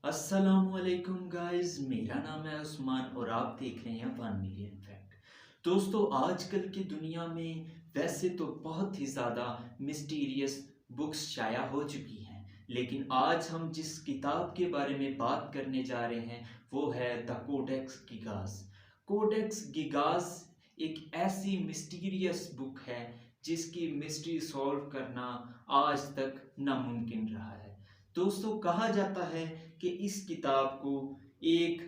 अस्सलामुअलैकुम गाइस, मेरा नाम है उस्मान और आप देख रहे हैं 1 मिलियन फैक्ट। दोस्तों, आजकल की दुनिया में वैसे तो बहुत ही ज़्यादा मिस्टीरियस बुक्स शाया हो चुकी हैं, लेकिन आज हम जिस किताब के बारे में बात करने जा रहे हैं वो है the codex gigas. Codex gigas एक ऐसी मिस्टीरियस बुक है जिसकी मिस्ट्री सॉल्व करना आज तक नामुमकिन रहा है। दोस्तों, कहा जाता है कि इस किताब को एक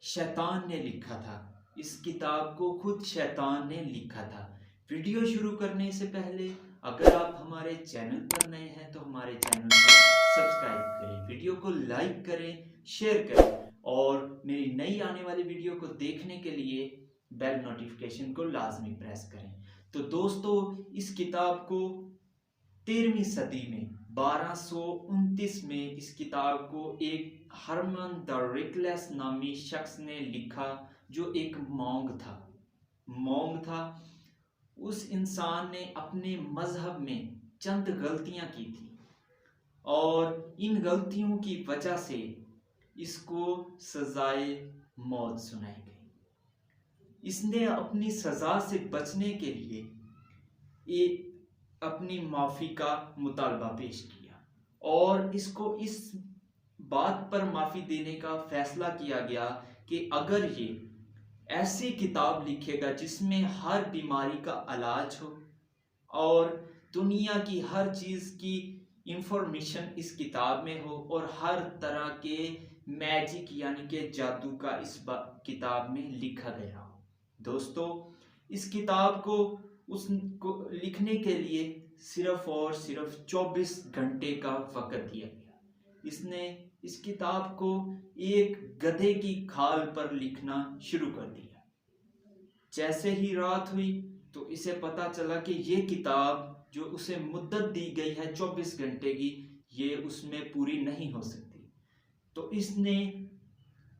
शैतान ने लिखा था। इस किताब को खुद शैतान ने लिखा था। वीडियो शुरू करने से पहले अगर आप हमारे चैनल पर नए हैं तो हमारे चैनल को सब्सक्राइब करें, वीडियो को लाइक करें, शेयर करें और मेरी नई आने वाली वीडियो को देखने के लिए बेल नोटिफिकेशन को लाजमी प्रेस करें। तो दोस्तों, इस किताब को 13वीं सदी में 1229 में इस किताब को एक हरमन द रिकलेस नामी शख्स ने लिखा, जो एक मॉन्ग था। उस इंसान ने अपने मजहब में चंद गलतियां की थी और इन गलतियों की वजह से इसको सजाए मौत सुनाई गई। इसने अपनी सजा से बचने के लिए एक अपनी माफ़ी का मुतालबा पेश किया और इसको इस बात पर माफ़ी देने का फैसला किया गया कि अगर ये ऐसी किताब लिखेगा जिसमें हर बीमारी का इलाज हो और दुनिया की हर चीज़ की इंफॉर्मेशन इस किताब में हो और हर तरह के मैजिक यानी कि जादू का इस किताब में लिखा गया हो। दोस्तों, इस किताब को उसको लिखने के लिए सिर्फ और सिर्फ 24 घंटे का वक्त दिया गया। इसने इस किताब को एक गधे की खाल पर लिखना शुरू कर दिया। जैसे ही रात हुई तो इसे पता चला कि ये किताब जो उसे मुद्दत दी गई है 24 घंटे की, ये उसमें पूरी नहीं हो सकती। तो इसने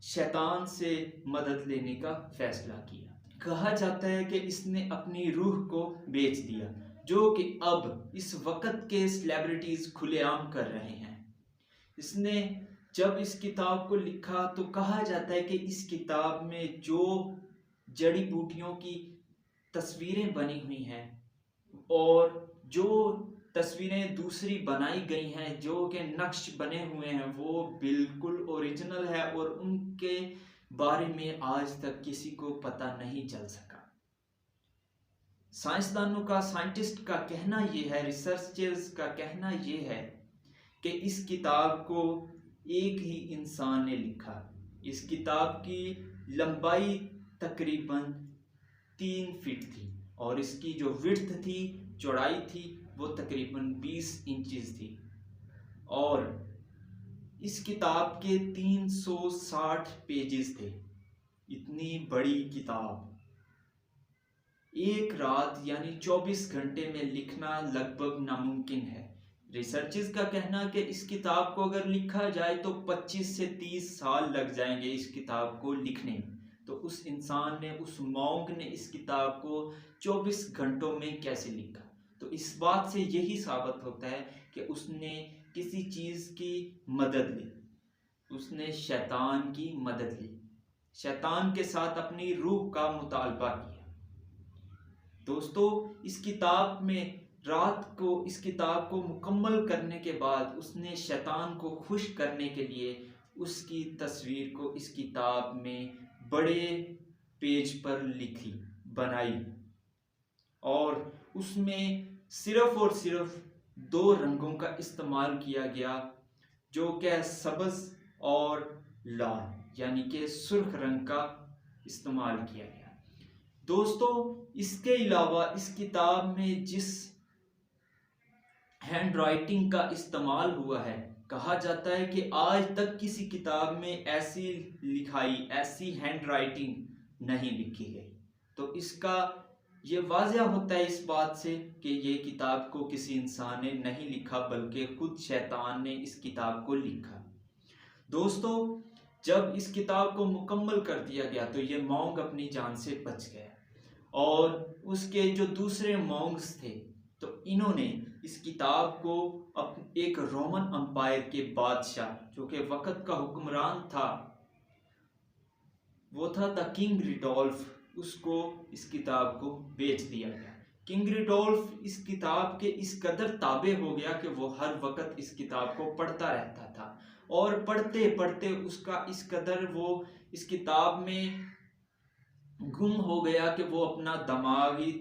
शैतान से मदद लेने का फैसला किया। कहा जाता है कि इसने अपनी रूह को बेच दिया, जो कि अब इस वक्त के सेलिब्रिटीज खुलेआम कर रहे हैं। इसने जब इस किताब को लिखा तो कहा जाता है कि इस किताब में जो जड़ी बूटियों की तस्वीरें बनी हुई हैं और जो तस्वीरें दूसरी बनाई गई हैं, जो के नक्श बने हुए हैं, वो बिल्कुल ओरिजिनल है और उनके बारे में आज तक किसी को पता नहीं चल सका। साइंटिस्ट का कहना ये है, रिसर्चर्स का कहना ये है कि इस किताब को एक ही इंसान ने लिखा। इस किताब की लंबाई तकरीबन 3 फीट थी और इसकी जो विड्थ थी, चौड़ाई थी, वो तकरीबन 20 इंचेस थी और इस किताब के 360 पेजेस थे। इतनी बड़ी किताब एक रात यानी 24 घंटे में लिखना लगभग नामुमकिन है। रिसर्चर्स का कहना कि इस किताब को अगर लिखा जाए तो 25 से 30 साल लग जाएंगे इस किताब को लिखने में। तो उस इंसान ने, उस मॉन्क ने इस किताब को 24 घंटों में कैसे लिखा? तो इस बात से यही साबित होता है कि उसने किसी चीज़ की मदद ली, उसने शैतान की मदद ली, शैतान के साथ अपनी रूह का मुतालबा किया। दोस्तों, इस किताब में इस किताब को मुकम्मल करने के बाद उसने शैतान को खुश करने के लिए उसकी तस्वीर को इस किताब में बड़े पेज पर बनाई और उसमें सिर्फ और सिर्फ 2 रंगों का इस्तेमाल किया गया, जो कि सब्ज और लाल यानी कि सुर्ख रंग का इस्तेमाल किया गया। दोस्तों, इसके अलावा इस किताब में जिस हैंड राइटिंग का इस्तेमाल हुआ है, कहा जाता है कि आज तक किसी किताब में ऐसी लिखाई, ऐसी हैंड राइटिंग नहीं लिखी गई। तो इसका ये वाज़ह होता है इस बात से कि ये किताब को किसी इंसान ने नहीं लिखा, बल्कि खुद शैतान ने इस किताब को लिखा। दोस्तों, जब इस किताब को मुकम्मल कर दिया गया तो ये मॉन्क अपनी जान से बच गया और उसके जो दूसरे मॉन्क्स थे तो इन्होंने इस किताब को एक रोमन अंपायर के बादशाह, जो कि वक्त का हुक्मरान था, वो था द किंग रिडोल्फ, उसको इस किताब को बेच दिया गया। किंग रिडोल्फ इस किताब के इस कदर ताबे हो गया कि वो हर वक्त इस किताब को पढ़ता रहता था, और पढ़ते पढ़ते उसका इस कदर वो इस किताब में गुम हो गया कि वो अपना दिमागी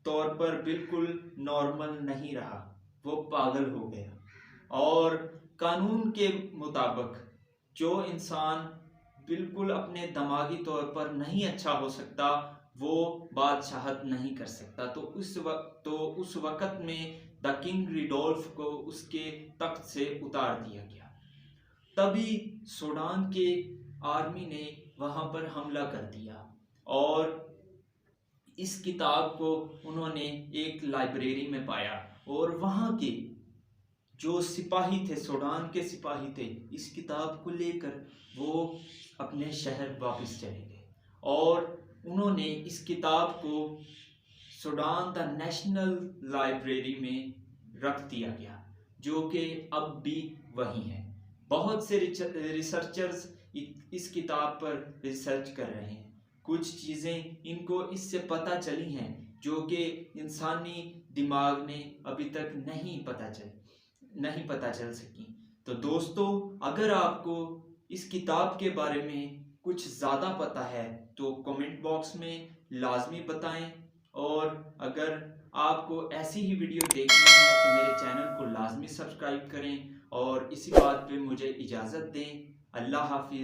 तौर पर बिल्कुल नॉर्मल नहीं रहा, वो पागल हो गया। और कानून के मुताबिक जो इंसान बिल्कुल अपने दिमागी तौर पर नहीं अच्छा हो सकता, वो बादशाहत नहीं कर सकता। तो उस वक्त में द किंग रिडोल्फ को उसके तख्त से उतार दिया गया। तभी सूडान के आर्मी ने वहां पर हमला कर दिया, और इस किताब को उन्होंने एक लाइब्रेरी में पाया, और वहां के जो सिपाही थे, सूडान के सिपाही थे, इस किताब को लेकर वो अपने शहर वापस चले गए, और उन्होंने इस किताब को सूडान द नेशनल लाइब्रेरी में रख दिया गया, जो कि अब भी वही है। बहुत से रिसर्चर्स इस किताब पर रिसर्च कर रहे हैं। कुछ चीज़ें इनको इससे पता चली हैं जो कि इंसानी दिमाग ने अभी तक नहीं पता चल सकी। तो दोस्तों, अगर आपको इस किताब के बारे में कुछ ज़्यादा पता है तो कमेंट बॉक्स में लाजमी बताएं, और अगर आपको ऐसी ही वीडियो देखनी है तो मेरे चैनल को लाजमी सब्सक्राइब करें, और इसी बात पे मुझे इजाज़त दें। अल्लाह हाफिज़।